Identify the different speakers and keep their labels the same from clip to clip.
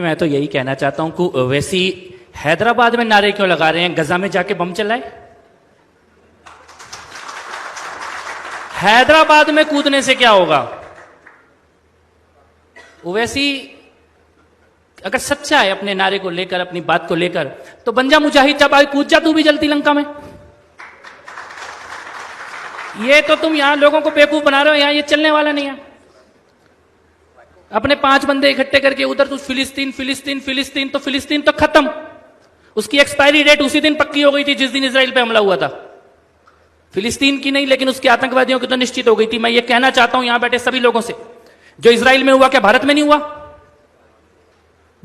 Speaker 1: मैं तो यही कहना चाहता हूं कि वैसी हैदराबाद में नारे क्यों लगा रहे हैं, गजा में जाके बम चलाए। हैदराबाद में कूदने से क्या होगा। वैसी अगर सच्चा है अपने नारे को लेकर, अपनी बात को लेकर, तो बन जा मुजाहिद, जब आई कूद जा तू भी जलती लंका में। ये तो तुम यहां लोगों को बेवकूफ बना रहे हो, यहां ये चलने वाला नहीं है। अपने 5 बंदे इकट्ठे करके उधर तू फिलिस्तीन फिलिस्तीन फिलिस्तीन, तो फिलिस्तीन तो खत्म। उसकी एक्सपायरी डेट उसी दिन पक्की हो गई थी जिस दिन इजराइल पे हमला हुआ था। फिलिस्तीन की नहीं, लेकिन उसके आतंकवादियों की तो निश्चित हो गई थी। मैं ये कहना चाहता हूं यहां बैठे सभी लोगों से, जो इजराइल में हुआ क्या भारत में नहीं हुआ?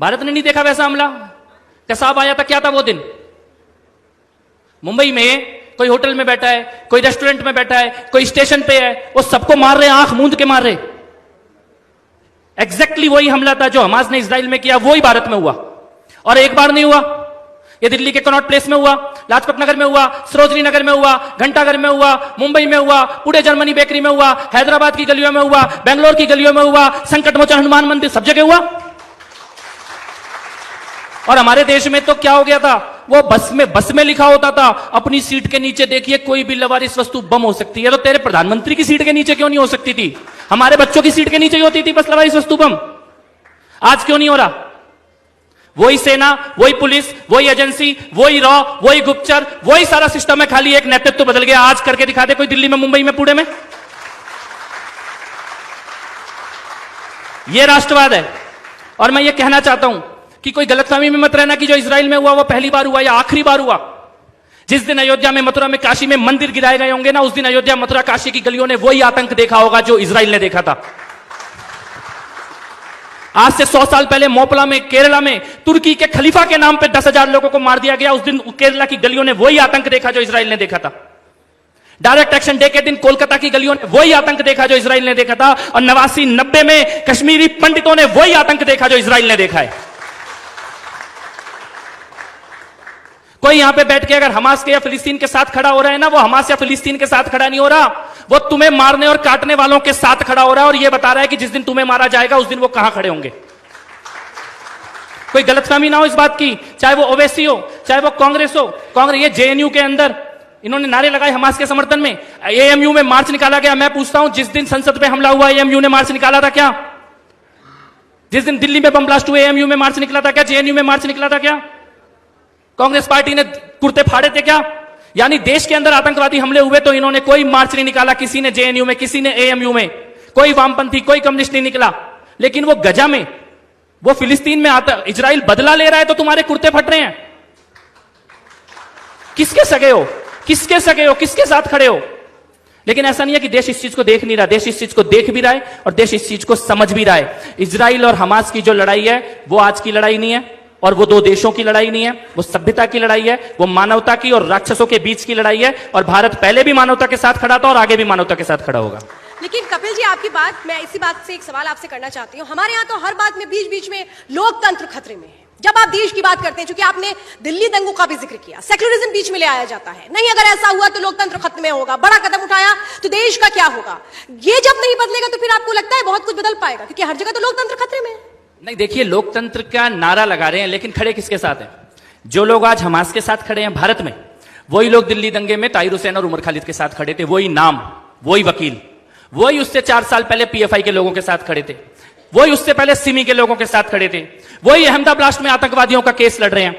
Speaker 1: भारत ने नहीं देखा वैसा हमला? कसाब आया था, क्या था वो दिन? मुंबई में कोई होटल में बैठा है, कोई रेस्टोरेंट में बैठा है, कोई स्टेशन पे है, वो सबको मार रहे, आंख मूंद के मार रहे। एग्जैक्टली वही हमला था जो हमास ने इजराइल में किया, वही भारत में हुआ। और एक बार नहीं हुआ, ये दिल्ली के कनॉट प्लेस में हुआ, लाजपत नगर में हुआ, सरोजनी नगर में हुआ, घंटाघर में हुआ, मुंबई में हुआ, पूरे जर्मनी बेकरी में हुआ, हैदराबाद की गलियों में हुआ, बेंगलोर की गलियों में हुआ, संकट मोचन हनुमान मंदिर, सब जगह हुआ। और हमारे देश में तो क्या हो गया था, वो बस में लिखा होता था अपनी सीट के नीचे देखिए कोई भी लवारिस वस्तु बम हो सकती है। तो तेरे प्रधानमंत्री की सीट के नीचे क्यों नहीं हो सकती थी? हमारे बच्चों की सीट के नीचे ही होती थी बस लवारिस वस्तु बम। आज क्यों नहीं हो रहा? वही सेना, वही पुलिस, वही एजेंसी, वही रॉ, वही गुप्तचर, वही सारा सिस्टम है, खाली एक नेतृत्व बदल गया। आज करके दिखा दे कोई दिल्ली में, मुंबई में, पुणे में। यह राष्ट्रवाद है। और मैं ये कहना चाहता हूं कि कोई गलतफहमी में मत रहना कि जो इजराइल में हुआ वो पहली बार हुआ या आखिरी बार हुआ। जिस दिन अयोध्या में, मथुरा में, काशी में मंदिर गिराए गए होंगे ना, उस दिन अयोध्या, मथुरा, काशी की गलियों ने वही आतंक देखा होगा जो इजराइल ने देखा था। आज से 100 साल पहले मोपला में, केरला में, तुर्की के खलीफा के नाम पे 10,000 लोगों को मार दिया गया। उस दिन केरला की गलियों ने वही आतंक देखा जो इजराइल ने देखा था। डायरेक्ट एक्शन डे के दिन कोलकाता की गलियों ने वही आतंक देखा जो इजराइल ने देखा था। और 89-90 में कश्मीरी पंडितों ने वही आतंक देखा जो इजराइल ने देखा है। कोई यहां पे बैठ के अगर हमास के या फिलिस्तीन के साथ खड़ा हो रहा है ना, वो हमास या फिलिस्तीन के साथ खड़ा नहीं हो रहा, वो तुम्हें मारने और काटने वालों के साथ खड़ा हो रहा है। और ये बता रहा है कि जिस दिन तुम्हें मारा जाएगा उस दिन वो कहां खड़े होंगे। कोई गलतफहमी ना हो इस बात की, चाहे वो ओवैसी हो, चाहे वो कांग्रेस हो। कांग्रेस, ये जेएनयू के अंदर इन्होंने नारे लगाए हमास के समर्थन में, एएमयू में मार्च निकाला गया। मैं पूछता हूं, जिस दिन संसद पे हमला हुआ एएमयू ने मार्च निकाला था क्या? जिस दिन दिल्ली में बम ब्लास्ट हुए एएमयू में मार्च निकला था क्या? जेएनयू में मार्च निकला था क्या? कांग्रेस पार्टी ने कुर्ते फाड़े थे क्या? यानी देश के अंदर आतंकवादी हमले हुए तो इन्होंने कोई मार्च नहीं निकाला, किसी ने जेएनयू में, किसी ने एएमयू में, कोई वामपंथी, कोई कम्युनिस्ट नहीं निकला। लेकिन वो गजा में, वो फिलिस्तीन में आता इजराइल बदला ले रहा है तो तुम्हारे कुर्ते फट रहे हैं। किसके सगे हो, किसके सगे हो, किसके साथ खड़े हो? लेकिन ऐसा नहीं है कि देश इस चीज को देख नहीं रहा, देश इस चीज को देख भी रहा है और देश इस चीज को समझ भी रहा है। इजराइल और हमास की जो लड़ाई है वो आज की लड़ाई नहीं है, और वो 2 देशों की लड़ाई नहीं है, वो सभ्यता की लड़ाई है, वो मानवता की और राक्षसों के बीच की लड़ाई है। और भारत पहले भी मानवता के साथ खड़ा था और आगे भी मानवता के साथ खड़ा होगा।
Speaker 2: लेकिन कपिल जी, आपकी बात, मैं इसी बात से एक सवाल आपसे करना चाहती हूँ। हमारे यहाँ तो हर बात में बीच बीच में लोकतंत्र खतरे में है। जब आप देश की बात करते हैं, चूंकि आपने दिल्ली दंगों का भी जिक्र किया, सेक्युलरिज्म बीच में ले आया जाता है। नहीं, अगर ऐसा हुआ तो लोकतंत्र खत्म में होगा, बड़ा कदम उठाया तो देश का क्या होगा? ये जब नहीं बदलेगा तो फिर आपको लगता है बहुत कुछ बदल पाएगा? क्योंकि हर जगह तो लोकतंत्र खतरे में है।
Speaker 1: नहीं, देखिए, लोकतंत्र का नारा लगा रहे हैं, लेकिन खड़े किसके साथ हैं? जो लोग आज हमास के साथ खड़े हैं भारत में, वही लोग दिल्ली दंगे में ताहिर हुसैन और उमर खालिद के साथ खड़े थे। वही नाम, वही वकील, वही उससे 4 साल पहले पीएफआई के लोगों के साथ खड़े थे, वही उससे पहले सिमी के लोगों के साथ खड़े थे, वही अहमदाबाद ब्लास्ट में आतंकवादियों का केस लड़ रहे हैं,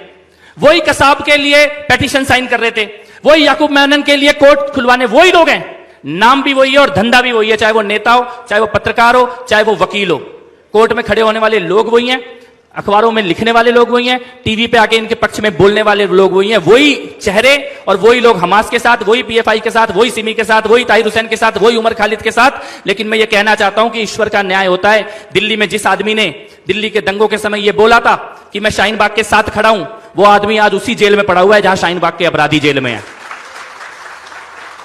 Speaker 1: वही कसाब के लिए पेटिशन साइन कर रहे थे, वही याकूब मेनन के लिए कोर्ट खुलवाने वही लोग हैं। नाम भी वही है और धंधा भी वही है, चाहे वो नेता हो, चाहे वो पत्रकार हो, चाहे वो वकील हो। कोर्ट में खड़े होने वाले लोग वही हैं, अखबारों में लिखने वाले लोग वही हैं, टीवी पे आके इनके पक्ष में बोलने वाले लोग वही हैं। वही चेहरे और वही लोग हमास के साथ, वही पीएफआई के साथ, वही सिमी के साथ, वही ताहिर हुसैन के साथ, वही उमर खालिद के साथ। लेकिन मैं ये कहना चाहता हूं कि ईश्वर का न्याय होता है। दिल्ली में जिस आदमी ने दिल्ली के दंगों के समय ये बोला था कि मैं शाहीन बाग के साथ खड़ा हूं, वो आदमी आज उसी जेल में पड़ा हुआ है जहां शाहीन बाग के अपराधी जेल में है।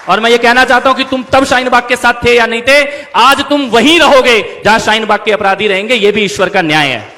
Speaker 1: और मैं ये कहना चाहता हूं कि तुम तब शाहीन बाग के साथ थे या नहीं थे, आज तुम वहीं रहोगे जहां शाहीन बाग के अपराधी रहेंगे। ये भी ईश्वर का न्याय है।